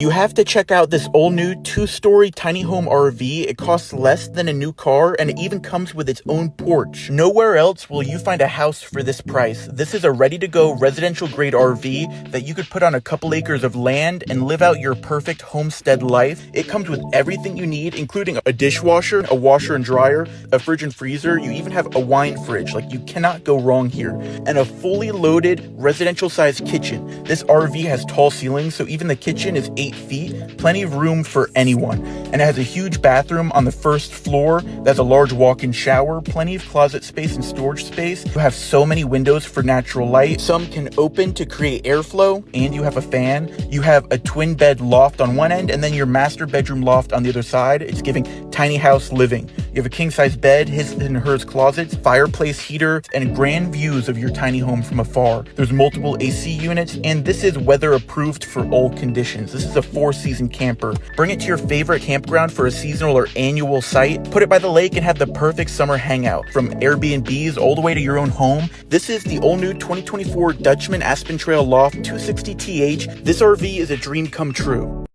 You have to check out this all-new 2-story tiny home RV. It costs less than a new car, and it even comes with its own porch. Nowhere else will you find a house for this price. This is a ready-to-go residential-grade RV that you could put on a couple acres of land and live out your perfect homestead life. It comes with everything you need, including a dishwasher, a washer and dryer, a fridge and freezer. You even have a wine fridge. Like, you cannot go wrong here. And a fully loaded residential-sized kitchen. This RV has tall ceilings, so even the kitchen is 8 feet, plenty of room for anyone. And it has a huge bathroom on the first floor that's a large walk-in shower, plenty of closet space and storage space. You have so many windows for natural light. Some can open to create airflow, and you have a fan. You have a twin bed loft on one end, and then your master bedroom loft on the other side. It's giving tiny house living. You have a king-size bed, his and hers closets, fireplace, heater, and grand views of your tiny home from afar. There's multiple AC units, and this is weather approved for all conditions. This is a 4-season camper. Bring it to your favorite campground for a seasonal or annual site. Put it by the lake and have the perfect summer hangout. From Airbnbs all the way to your own home, this is the all-new 2024 Dutchmen Aspen Trail Loft 260TH. This RV is a dream come true.